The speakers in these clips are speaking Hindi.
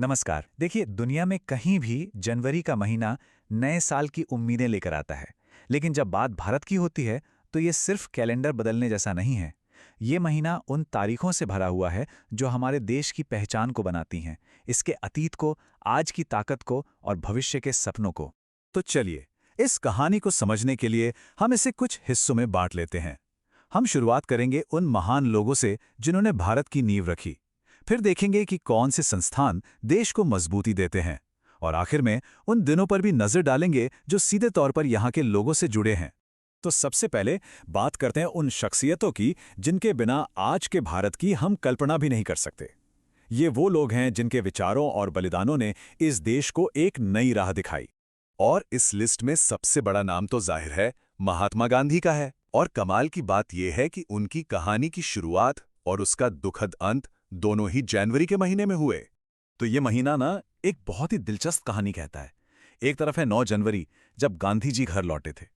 नमस्कार। देखिए, दुनिया में कहीं भी जनवरी का महीना नए साल की उम्मीदें लेकर आता है। लेकिन जब बात भारत की होती है, तो ये सिर्फ कैलेंडर बदलने जैसा नहीं है। ये महीना उन तारीखों से भरा हुआ है जो हमारे देश की पहचान को बनाती हैं, इसके अतीत को, आज की ताकत को और भविष्य के सपनों को। तो चलिए, इस कहानी को समझने के लिए हम इसे कुछ हिस्सों में बांट लेते हैं। हम शुरुआत करेंगे उन महान लोगों से जिन्होंने भारत की नींव रखी। फिर देखेंगे कि कौन से संस्थान देश को मजबूती देते हैं। और आखिर में उन दिनों पर भी नजर डालेंगे जो सीधे तौर पर यहाँ के लोगों से जुड़े हैं। तो सबसे पहले बात करते हैं उन शख्सियतों की जिनके बिना आज के भारत की हम कल्पना भी नहीं कर सकते। ये वो लोग हैं जिनके विचारों और बलिदानों ने इस देश को एक नई राह दिखाई। और इस लिस्ट में सबसे बड़ा नाम तो जाहिर है महात्मा गांधी का है। और कमाल की बात यह है कि उनकी कहानी की शुरुआत और उसका दुखद अंत दोनों ही जनवरी के महीने में हुए। तो ये महीना ना एक बहुत ही दिलचस्प कहानी कहता है। एक तरफ है 9 जनवरी, जब गांधी जी घर लौटे थे,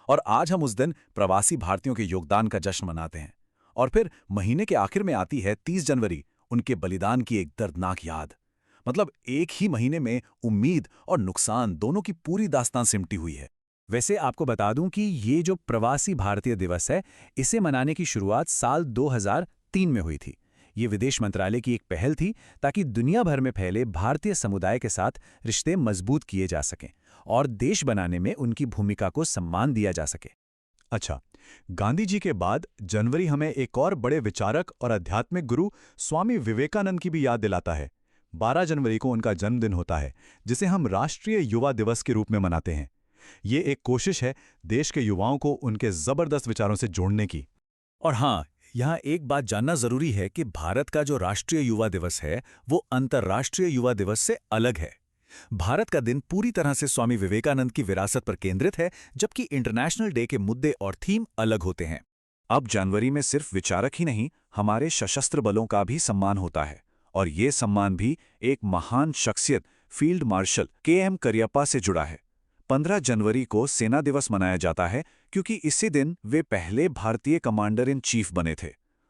और आज हम उस दिन प्रवासी भारतीयों के योगदान का जश्न मनाते हैं। और फिर महीने के आखिर में आती है 30 जनवरी, उनके बलिदान की एक दर्दनाक याद। मतलब एक ही महीने में उम्मीद और नुकसान दोनों की पूरी दास्तान सिमटी हुई है। वैसे आपको बता दूं कि ये जो प्रवासी भारतीय दिवस है, इसे मनाने की शुरुआत साल 2003 में हुई थी। ये विदेश मंत्रालय की एक पहल थी ताकि दुनिया भर में फैले भारतीय समुदाय के साथ रिश्ते मजबूत किए जा सकें और देश बनाने में उनकी भूमिका को सम्मान दिया जा सके। अच्छा, गांधी जी के बाद जनवरी हमें एक और बड़े विचारक और आध्यात्मिक गुरु स्वामी विवेकानंद की भी याद दिलाता है। 12 जनवरी को उनका जन्मदिन होता है, जिसे हम राष्ट्रीय युवा दिवस के रूप में मनाते हैं। ये एक कोशिश है देश के युवाओं को उनके जबरदस्त विचारों से जोड़ने की। और हाँ, यहाँ एक बात जानना जरूरी है कि भारत का जो राष्ट्रीय युवा दिवस है, वो अंतर्राष्ट्रीय युवा दिवस से अलग है। भारत का दिन पूरी तरह से स्वामी विवेकानंद की विरासत पर केंद्रित है, जबकि इंटरनेशनल डे के मुद्दे और थीम अलग होते हैं। अब जनवरी में सिर्फ विचारक ही नहीं, हमारे सशस्त्र बलों का भी सम्मान होता है। और ये सम्मान भी एक महान शख्सियत फील्ड मार्शल के.एम. करियप्पा से जुड़ा है। 15 जनवरी को सेना दिवस मनाया जाता है क्योंकि इसी दिन वे पहले भारतीय कमांडर इन चीफ बने थे।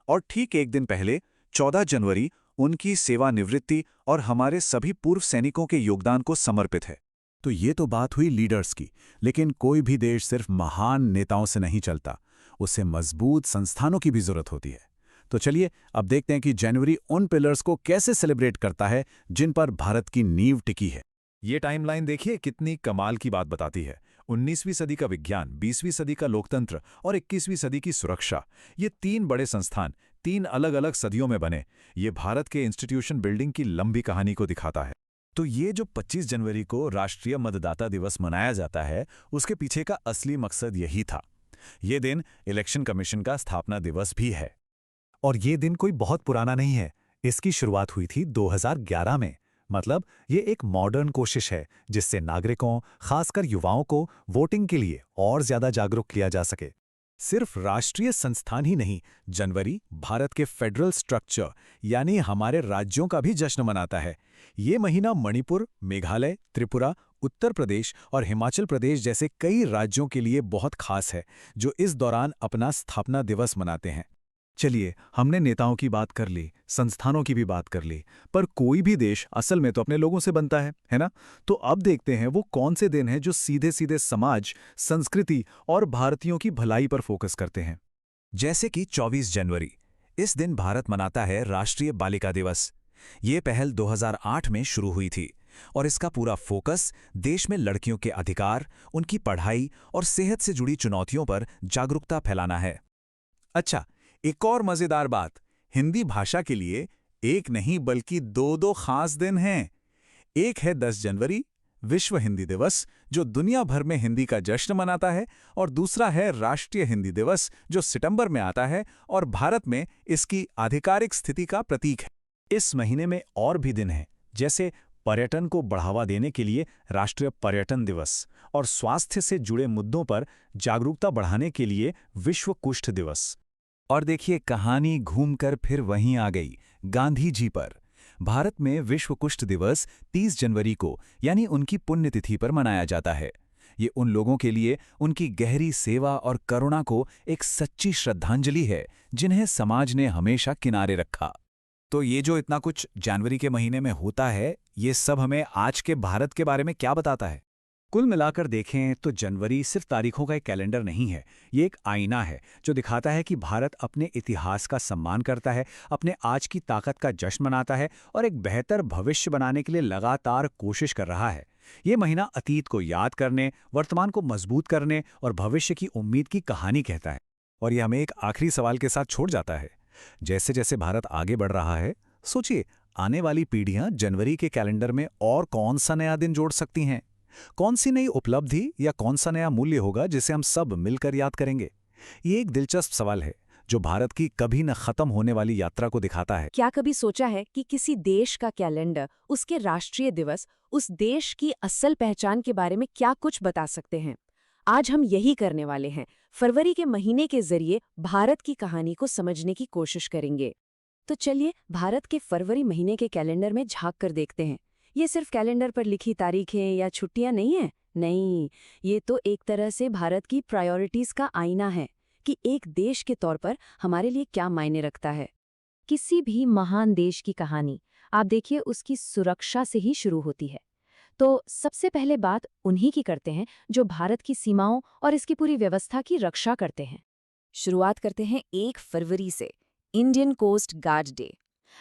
और ठीक एक दिन पहले 14 जनवरी उनकी सेवानिवृत्ति और हमारे सभी पूर्व सैनिकों के योगदान को समर्पित है। तो ये तो बात हुई लीडर्स की, लेकिन कोई भी देश सिर्फ महान नेताओं से नहीं चलता, उसे मजबूत संस्थानों की भी जरूरत होती है। तो चलिए अब देखते हैं कि जनवरी उन पिलर्स को कैसे सेलिब्रेट करता है जिन पर भारत की नींव टिकी है। ये टाइमलाइन देखिए कितनी कमाल की बात बताती है। 19वीं सदी का विज्ञान, 20वीं सदी का लोकतंत्र और 21वीं सदी की सुरक्षा, ये 3 बड़े संस्थान 3 अलग-अलग सदियों में बने। ये भारत के इंस्टीट्यूशन बिल्डिंग की लंबी कहानी को दिखाता है। तो ये जो 25 जनवरी को राष्ट्रीय मतदाता दिवस मनाया जाता है, उसके पीछे का असली मकसद यही था। ये दिन इलेक्शन कमीशन का स्थापना दिवस भी है। और ये दिन कोई बहुत पुराना नहीं है। इसकी शुरुआत हुई थी 2011 में। मतलब ये एक मॉडर्न कोशिश है जिससे नागरिकों, खासकर युवाओं को वोटिंग के लिए और ज्यादा जागरूक किया जा सके। सिर्फ राष्ट्रीय संस्थान ही नहीं, जनवरी भारत के फेडरल स्ट्रक्चर यानी हमारे राज्यों का भी जश्न मनाता है। ये महीना मणिपुर, मेघालय, त्रिपुरा, उत्तर प्रदेश और हिमाचल प्रदेश जैसे कई राज्यों के लिए बहुत खास है, जो इस दौरान अपना स्थापना दिवस मनाते हैं। चलिए, हमने नेताओं की बात कर ली, संस्थानों की भी बात कर ली, पर कोई भी देश असल में तो अपने लोगों से बनता है ना? तो अब देखते हैं वो कौन से दिन हैं जो सीधे सीधे समाज, संस्कृति और भारतीयों की भलाई पर फोकस करते हैं। जैसे कि 24 जनवरी, इस दिन भारत मनाता है राष्ट्रीय बालिका दिवस। ये पहल 2008 में शुरू हुई थी और इसका पूरा फोकस देश में लड़कियों के अधिकार, उनकी पढ़ाई और सेहत से जुड़ी चुनौतियों पर जागरूकता फैलाना है। अच्छा, एक और मजेदार बात, हिंदी भाषा के लिए एक नहीं बल्कि दो खास दिन हैं। एक है 10 जनवरी, विश्व हिंदी दिवस, जो दुनिया भर में हिंदी का जश्न मनाता है, और दूसरा है राष्ट्रीय हिंदी दिवस, जो सितंबर में आता है और भारत में इसकी आधिकारिक स्थिति का प्रतीक है। इस महीने में और भी दिन हैं, जैसे पर्यटन को बढ़ावा देने के लिए राष्ट्रीय पर्यटन दिवस और स्वास्थ्य से जुड़े मुद्दों पर जागरूकता बढ़ाने के लिए विश्व कुष्ठ दिवस। और देखिए, कहानी घूमकर फिर वहीं आ गई, गांधी जी पर। भारत में विश्व कुष्ठ दिवस 30 जनवरी को यानी उनकी पुण्यतिथि पर मनाया जाता है। ये उन लोगों के लिए उनकी गहरी सेवा और करुणा को एक सच्ची श्रद्धांजलि है, जिन्हें समाज ने हमेशा किनारे रखा। तो ये जो इतना कुछ जनवरी के महीने में होता है, ये सब हमें आज के भारत के बारे में क्या बताता है? कुल मिलाकर देखें तो जनवरी सिर्फ तारीखों का एक कैलेंडर नहीं है, ये एक आईना है जो दिखाता है कि भारत अपने इतिहास का सम्मान करता है, अपने आज की ताकत का जश्न मनाता है और एक बेहतर भविष्य बनाने के लिए लगातार कोशिश कर रहा है। ये महीना अतीत को याद करने, वर्तमान को मजबूत करने और भविष्य की उम्मीद की कहानी कहता है। और ये हमें एक आखिरी सवाल के साथ छोड़ जाता है। जैसे जैसे भारत आगे बढ़ रहा है, सोचिए आने वाली पीढ़ियां जनवरी के कैलेंडर में और कौन सा नया दिन जोड़ सकती हैं? कौन सी नई उपलब्धि या कौन सा नया मूल्य होगा जिसे हम सब मिलकर याद करेंगे? ये एक दिलचस्प सवाल है जो भारत की कभी न खत्म होने वाली यात्रा को दिखाता है। क्या कभी सोचा है कि किसी देश का कैलेंडर, उसके राष्ट्रीय दिवस, उस देश की असल पहचान के बारे में क्या कुछ बता सकते हैं? आज हम यही करने वाले हैं। फरवरी के महीने के जरिए भारत की कहानी को समझने की कोशिश करेंगे। तो चलिए भारत के फरवरी महीने के कैलेंडर में झांक कर देखते हैं। ये सिर्फ कैलेंडर पर लिखी तारीखें या छुट्टियां नहीं हैं। नहीं, ये तो एक तरह से भारत की प्रायोरिटीज का आईना है कि एक देश के तौर पर हमारे लिए क्या मायने रखता है। किसी भी महान देश की कहानी आप देखिए उसकी सुरक्षा से ही शुरू होती है। तो सबसे पहले बात उन्हीं की करते हैं जो भारत की सीमाओं और इसकी पूरी व्यवस्था की रक्षा करते हैं। शुरुआत करते हैं 1 फरवरी से, इंडियन कोस्ट गार्ड डे।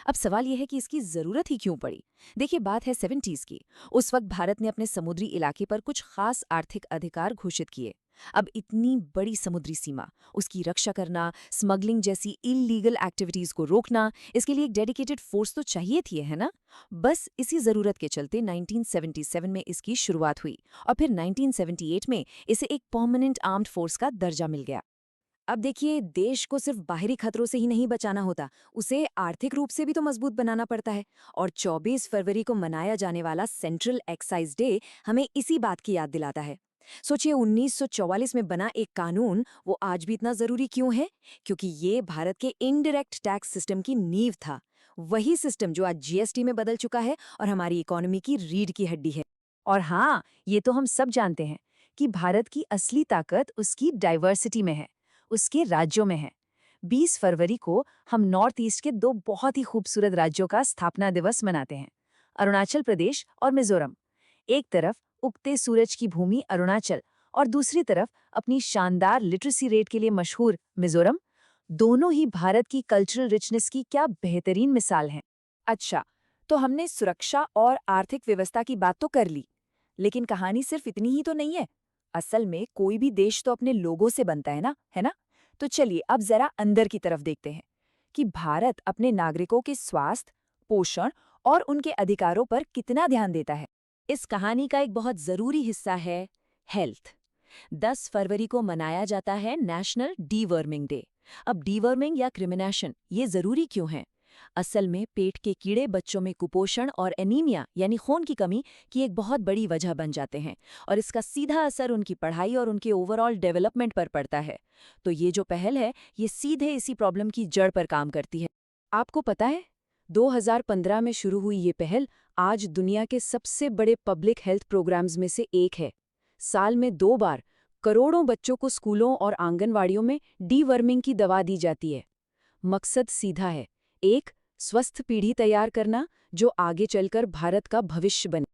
अब सवाल यह है कि इसकी जरूरत ही क्यों पड़ी? देखिए, बात है 70s की। उस वक्त भारत ने अपने समुद्री इलाके पर कुछ खास आर्थिक अधिकार घोषित किए। अब इतनी बड़ी समुद्री सीमा, उसकी रक्षा करना, स्मगलिंग जैसी इलीगल एक्टिविटीज को रोकना, इसके लिए एक डेडिकेटेड फोर्स तो चाहिए थी, है ना? बस इसी जरूरत के चलते 1977 में इसकी शुरुआत हुई और फिर 1978 में इसे एक परमानेंट आर्म्ड फोर्स का दर्जा मिल गया। अब देखिए, देश को सिर्फ बाहरी खतरों से ही नहीं बचाना होता, उसे आर्थिक रूप से भी तो मजबूत बनाना पड़ता है। और 24 फरवरी को मनाया जाने वाला सेंट्रल एक्साइज डे हमें इसी बात की याद दिलाता है। सोचिए, 1944 में बना एक कानून वो आज भी इतना जरूरी क्यों है? क्योंकि ये भारत के इनडायरेक्ट टैक्स सिस्टम की नींव था। वही सिस्टम जो आज जीएसटी में बदल चुका है और हमारी इकोनॉमी की रीढ़ की हड्डी है। और हाँ, ये तो हम सब जानते हैं कि भारत की असली ताकत उसकी डाइवर्सिटी में है, उसके राज्यों में है। 20 फरवरी को हम नॉर्थ ईस्ट के 2 बहुत ही खूबसूरत राज्यों का स्थापना दिवस मनाते हैं, अरुणाचल प्रदेश और मिजोरम। एक तरफ उगते सूरज की भूमि अरुणाचल और दूसरी तरफ अपनी शानदार लिटरेसी रेट के लिए मशहूर मिजोरम। दोनों ही भारत की कल्चरल रिचनेस की क्या बेहतरीन मिसाल हैं। अच्छा, तो हमने सुरक्षा और आर्थिक व्यवस्था की बात तो कर ली, लेकिन कहानी सिर्फ इतनी ही तो नहीं है। असल में कोई भी देश तो अपने लोगों से बनता है ना, है ना? तो चलिए अब जरा अंदर की तरफ देखते हैं कि भारत अपने नागरिकों के स्वास्थ्य, पोषण और उनके अधिकारों पर कितना ध्यान देता है। इस कहानी का एक बहुत जरूरी हिस्सा है हेल्थ। 10 फरवरी को मनाया जाता है नेशनल डीवर्मिंग डे। अब डीवर्मिंग या क्रिमिनेशन ये जरूरी क्यों है? असल में पेट के कीड़े बच्चों में कुपोषण और एनीमिया यानी खून की कमी की एक बहुत बड़ी वजह बन जाते हैं और इसका सीधा असर उनकी पढ़ाई और उनके ओवरऑल डेवलपमेंट पर पड़ता है। तो ये जो पहल है, ये सीधे इसी प्रॉब्लम की जड़ पर काम करती है। आपको पता है, 2015 में शुरू हुई ये पहल आज दुनिया के सबसे बड़े पब्लिक हेल्थ प्रोग्राम्स में से एक है। साल में 2 बार करोड़ों बच्चों को स्कूलों और आंगनवाड़ियों में डीवर्मिंग की दवा दी जाती है। मकसद सीधा है, एक स्वस्थ पीढ़ी तैयार करना जो आगे चलकर भारत का भविष्य बने।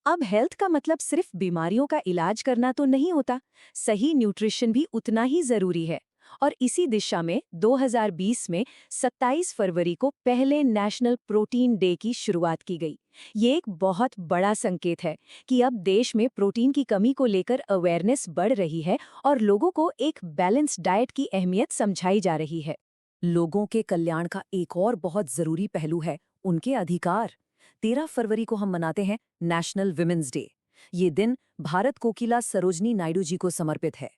अब हेल्थ का मतलब सिर्फ बीमारियों का इलाज करना तो नहीं होता, सही न्यूट्रिशन भी उतना ही जरूरी है। और इसी दिशा में 2020 में 27 फरवरी को पहले नेशनल प्रोटीन डे की शुरुआत की गई। ये एक बहुत बड़ा संकेत है कि अब देश में प्रोटीन की कमी को लेकर अवेयरनेस बढ़ रही है और लोगों को एक बैलेंस्ड डाइट की अहमियत समझाई जा रही है। लोगों के कल्याण का एक और बहुत जरूरी पहलू है उनके अधिकार। 13 फरवरी को हम मनाते हैं नेशनल विमेंस डे। ये दिन भारत कोकिला सरोजनी नायडू जी को समर्पित है।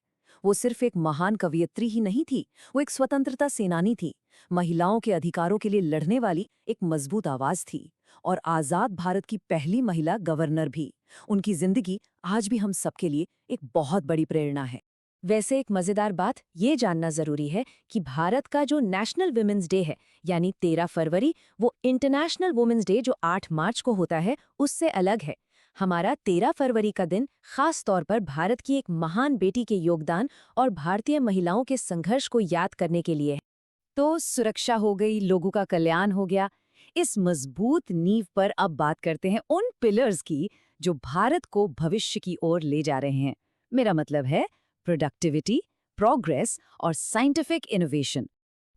वो सिर्फ एक महान कवयित्री ही नहीं थी, वो एक स्वतंत्रता सेनानी थी, महिलाओं के अधिकारों के लिए लड़ने वाली एक मजबूत आवाज थी और आजाद भारत की पहली महिला गवर्नर भी। उनकी जिंदगी आज भी हम सबके लिए एक बहुत बड़ी प्रेरणा है। वैसे एक मजेदार बात ये जानना जरूरी है कि भारत का जो नेशनल वुमेन्स डे है यानी 13 फरवरी, वो इंटरनेशनल वुमेन्स डे जो 8 मार्च को होता है उससे अलग है। हमारा 13 फरवरी का दिन खास तौर पर भारत की एक महान बेटी के योगदान और भारतीय महिलाओं के संघर्ष को याद करने के लिए है। तो सुरक्षा हो गई, लोगों का कल्याण हो गया। इस मजबूत नींव पर अब बात करते हैं उन पिलर्स की जो भारत को भविष्य की ओर ले जा रहे हैं। मेरा मतलब है प्रोडक्टिविटी, प्रोग्रेस और साइंटिफिक इनोवेशन।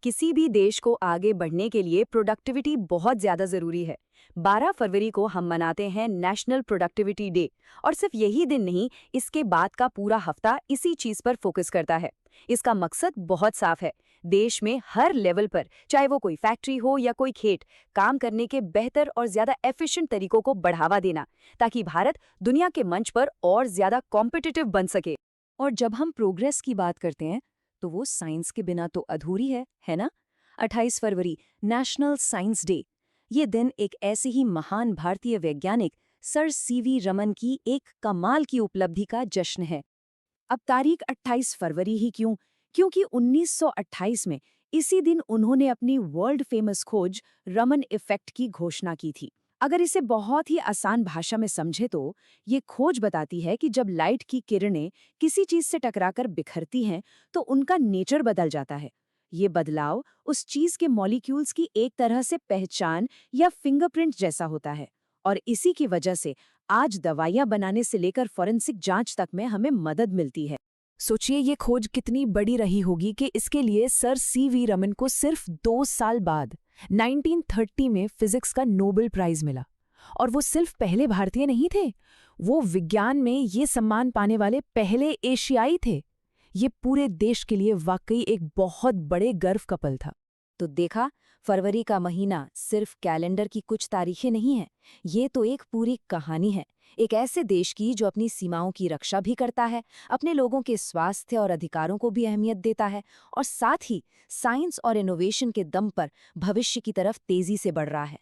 किसी भी देश को आगे बढ़ने के लिए प्रोडक्टिविटी बहुत ज्यादा जरूरी है। 12 फरवरी को हम मनाते हैं नेशनल प्रोडक्टिविटी डे, और सिर्फ यही दिन नहीं, इसके बाद का पूरा हफ्ता इसी चीज पर फोकस करता है। इसका मकसद बहुत साफ है, देश में हर लेवल पर, चाहे वो कोई फैक्ट्री हो या कोई खेत, काम करने के बेहतर और ज्यादा एफिशिएंट तरीकों को बढ़ावा देना, ताकि भारत दुनिया के मंच पर और ज्यादा कॉम्पिटिटिव बन सके। और जब हम प्रोग्रेस की बात करते हैं तो वो साइंस के बिना तो अधूरी है ना? 28 फरवरी नेशनल साइंस डे। ये दिन एक ऐसे ही महान भारतीय वैज्ञानिक सर सीवी रमन की एक कमाल की उपलब्धि का जश्न है। अब तारीख 28 फरवरी ही क्यों? क्योंकि 1928 में इसी दिन उन्होंने अपनी वर्ल्ड फेमस खोज रमन इफेक्ट की घोषणा की थी। अगर इसे बहुत ही आसान भाषा में समझे तो ये खोज बताती है कि जब लाइट की किरणें किसी चीज से टकराकर बिखरती हैं तो उनका नेचर बदल जाता है। ये बदलाव उस चीज के मॉलिक्यूल्स की एक तरह से पहचान या फिंगरप्रिंट जैसा होता है, और इसी की वजह से आज दवाइयां बनाने से लेकर फॉरेंसिक जांच तक में हमें मदद मिलती है। सोचिए ये खोज कितनी बड़ी रही होगी कि इसके लिए सर सीवी रमन को सिर्फ 2 साल बाद 1930 में फिजिक्स का नोबेल प्राइज मिला। और वो सिर्फ पहले भारतीय नहीं थे, वो विज्ञान में ये सम्मान पाने वाले पहले एशियाई थे। ये पूरे देश के लिए वाकई एक बहुत बड़े गर्व का पल था। तो देखा, फरवरी का महीना सिर्फ कैलेंडर की कुछ तारीखें नहीं है, ये तो एक पूरी कहानी है। एक ऐसे देश की जो अपनी सीमाओं की रक्षा भी करता है, अपने लोगों के स्वास्थ्य और अधिकारों को भी अहमियत देता है, और साथ ही साइंस और इनोवेशन के दम पर भविष्य की तरफ तेजी से बढ़ रहा है।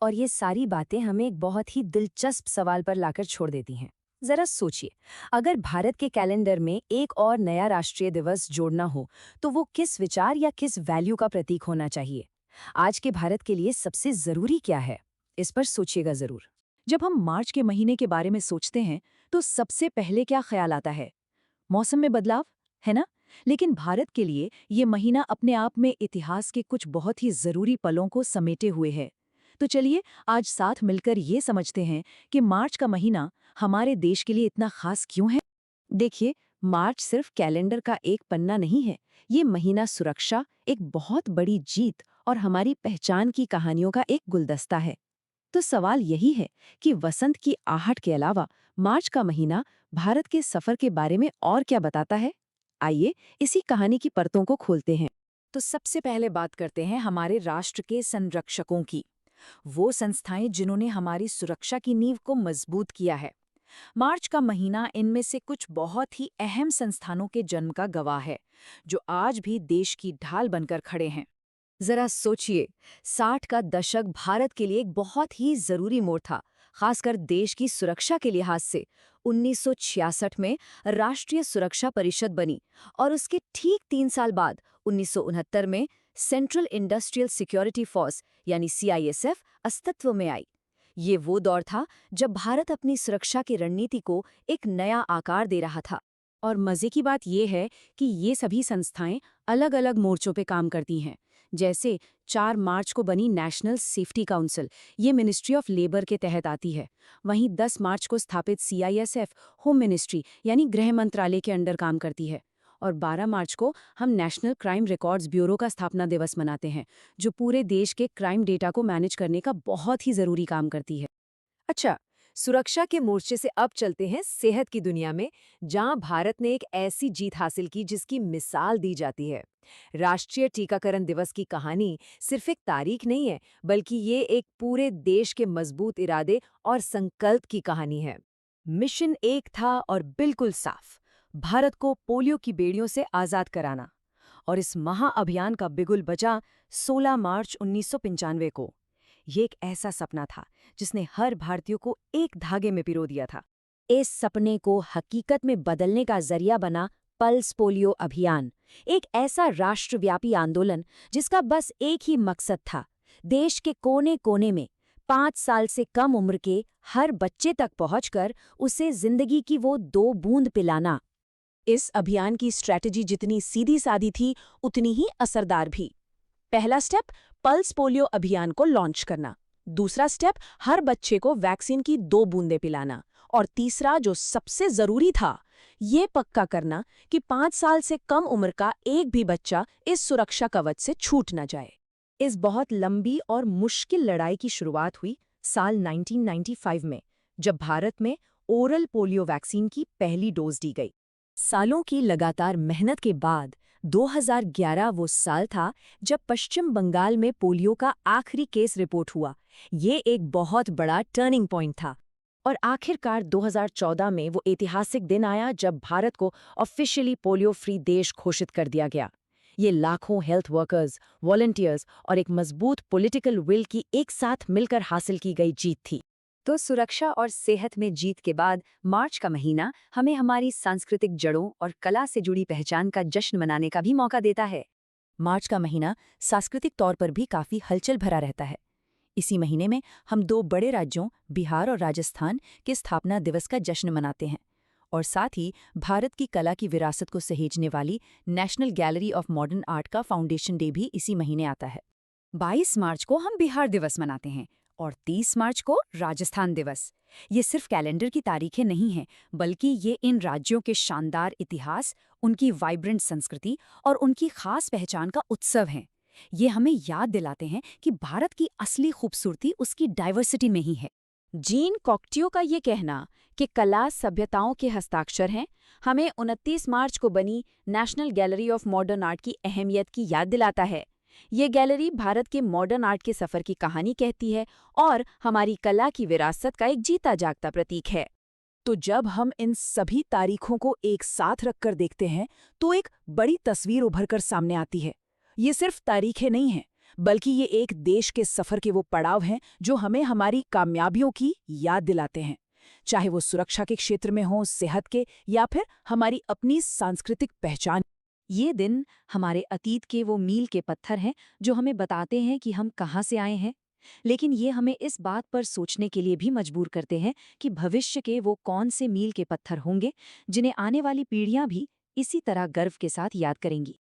और ये सारी बातें हमें एक बहुत ही दिलचस्प सवाल पर लाकर छोड़ देती हैं। जरा सोचिए, अगर भारत के कैलेंडर में एक और नया राष्ट्रीय दिवस जोड़ना हो तो वो किस विचार या किस वैल्यू का प्रतीक होना चाहिए? आज के भारत के लिए सबसे जरूरी क्या है? इस पर सोचिएगा जरूर। जब हम मार्च के महीने के बारे में सोचते हैं तो सबसे पहले क्या ख्याल आता है? मौसम में बदलाव, है ना? लेकिन भारत के लिए ये महीना अपने आप में इतिहास के कुछ बहुत ही जरूरी पलों को समेटे हुए है। तो चलिए आज साथ मिलकर ये समझते हैं कि मार्च का महीना हमारे देश के लिए इतना खास क्यों है। देखिए, मार्च सिर्फ कैलेंडर का एक पन्ना नहीं है, ये महीना सुरक्षा, एक बहुत बड़ी जीत और हमारी पहचान की कहानियों का एक गुलदस्ता है। तो सवाल यही है कि वसंत की आहट के अलावा मार्च का महीना भारत के सफर के बारे में और क्या बताता है? आइए इसी कहानी की परतों को खोलते हैं। तो सबसे पहले बात करते हैं हमारे राष्ट्र के संरक्षकों की, वो संस्थाएं जिन्होंने हमारी सुरक्षा की नींव को मजबूत किया है। मार्च का महीना इनमें से कुछ बहुत ही अहम संस्थानों के जन्म का गवाह है, जो आज भी देश की ढाल बनकर खड़े हैं। जरा सोचिए, 60 का दशक भारत के लिए एक बहुत ही जरूरी मोड़ था, खासकर देश की सुरक्षा के लिहाज से। 1966 में राष्ट्रीय सुरक्षा परिषद बनी और उसके ठीक 3 साल बाद 1969 में सेंट्रल इंडस्ट्रियल सिक्योरिटी फोर्स यानी CISF अस्तित्व में आई। ये वो दौर था जब भारत अपनी सुरक्षा की रणनीति को एक नया आकार दे रहा था। और मजे की बात यह है कि ये सभी संस्थाएं अलग-अलग मोर्चों पे काम करती हैं। जैसे 4 मार्च को बनी नेशनल सेफ्टी काउंसिल, ये मिनिस्ट्री ऑफ लेबर के तहत आती है। वहीं 10 मार्च को स्थापित CISF होम मिनिस्ट्री यानी गृह मंत्रालय के अंडर काम करती है। और 12 मार्च को हम नेशनल क्राइम रिकॉर्ड्स ब्यूरो का स्थापना दिवस मनाते हैं, जो पूरे देश के क्राइम डेटा को मैनेज करने का बहुत ही जरूरी काम करती है। अच्छा, सुरक्षा के मोर्चे से अब चलते हैं सेहत की दुनिया में, जहां भारत ने एक ऐसी जीत हासिल की जिसकी मिसाल दी जाती है। राष्ट्रीय टीकाकरण दिवस की कहानी सिर्फ एक तारीख नहीं है, बल्कि ये एक पूरे देश के मजबूत इरादे और संकल्प की कहानी है। मिशन एक था और बिल्कुल साफ, भारत को पोलियो की बेड़ियों से आजाद कराना। और इस महाअभियान का बिगुल बजा 16 मार्च 1995 को। ये एक ऐसा सपना था जिसने हर भारतीय को एक धागे में पिरो दिया था। इस सपने को हकीकत में बदलने का जरिया बना पल्स पोलियो अभियान, एक ऐसा राष्ट्रव्यापी आंदोलन जिसका बस एक ही मकसद था, देश के कोने-कोने में 5 साल से कम उम्र के हर बच्चे तक पहुंचकर उसे जिंदगी की वो 2 बूंद पिलाना। इस अभियान की स्ट्रैटेजी जितनी सीधी-सादी थी, उतनी ही असरदार भी। पहला स्टेप, पल्स पोलियो अभियान को लॉन्च करना। दूसरा स्टेप, हर बच्चे को वैक्सीन की 2 बूंदें पिलाना। और तीसरा, जो सबसे जरूरी था, ये पक्का करना कि 5 साल से कम उम्र का एक भी बच्चा इस सुरक्षा कवच से छूट न जाए। इस बहुत लंबी और मुश्किल लड़ाई की शुरुआत हुई साल 1995 में, जब भारत में ओरल पोलियो वैक्सीन की पहली डोज दी गई। सालों की लगातार मेहनत के बाद 2011 वो साल था जब पश्चिम बंगाल में पोलियो का आखिरी केस रिपोर्ट हुआ। ये एक बहुत बड़ा टर्निंग पॉइंट था। और आखिरकार 2014 में वो ऐतिहासिक दिन आया जब भारत को ऑफिशियली पोलियो फ्री देश घोषित कर दिया गया। ये लाखों हेल्थ वर्कर्स, वॉलंटियर्स और एक मजबूत पॉलिटिकल विल की एक साथ मिलकर हासिल की गई जीत थी। तो सुरक्षा और सेहत में जीत के बाद मार्च का महीना हमें हमारी सांस्कृतिक जड़ों और कला से जुड़ी पहचान का जश्न मनाने का भी मौका देता है। मार्च का महीना सांस्कृतिक तौर पर भी काफी हलचल भरा रहता है। इसी महीने में हम 2 बड़े राज्यों बिहार और राजस्थान के स्थापना दिवस का जश्न मनाते हैं, और साथ ही भारत की कला की विरासत को सहेजने वाली national gallery of modern art का फाउंडेशन डे भी इसी महीने आता है। 22 मार्च को हम बिहार दिवस मनाते हैं और 30 मार्च को राजस्थान दिवस। ये सिर्फ कैलेंडर की तारीखें नहीं हैं, बल्कि ये इन राज्यों के शानदार इतिहास, उनकी वाइब्रेंट संस्कृति और उनकी खास पहचान का उत्सव हैं। ये हमें याद दिलाते हैं कि भारत की असली खूबसूरती उसकी डाइवर्सिटी में ही है। जीन कॉक्टियो का ये कहना कि कला सभ्यताओं के हस्ताक्षर हैं, हमें 29 मार्च को बनी national gallery of modern art की अहमियत की याद दिलाता है। ये गैलरी भारत के मॉडर्न आर्ट के सफर की कहानी कहती है और हमारी कला की विरासत का एक जीता जागता प्रतीक है। तो जब हम इन सभी तारीखों को एक साथ रखकर देखते हैं तो एक बड़ी तस्वीर उभरकर सामने आती है। ये सिर्फ तारीखें नहीं हैं, बल्कि ये एक देश के सफर के वो पड़ाव हैं जो हमें हमारी कामयाबियों की याद दिलाते हैं, चाहे वो सुरक्षा के क्षेत्र में हो, सेहत के, या फिर हमारी अपनी सांस्कृतिक पहचान। ये दिन हमारे अतीत के वो मील के पत्थर हैं जो हमें बताते हैं कि हम कहाँ से आए हैं, लेकिन ये हमें इस बात पर सोचने के लिए भी मजबूर करते हैं कि भविष्य के वो कौन से मील के पत्थर होंगे जिन्हें आने वाली पीढ़ियां भी इसी तरह गर्व के साथ याद करेंगी।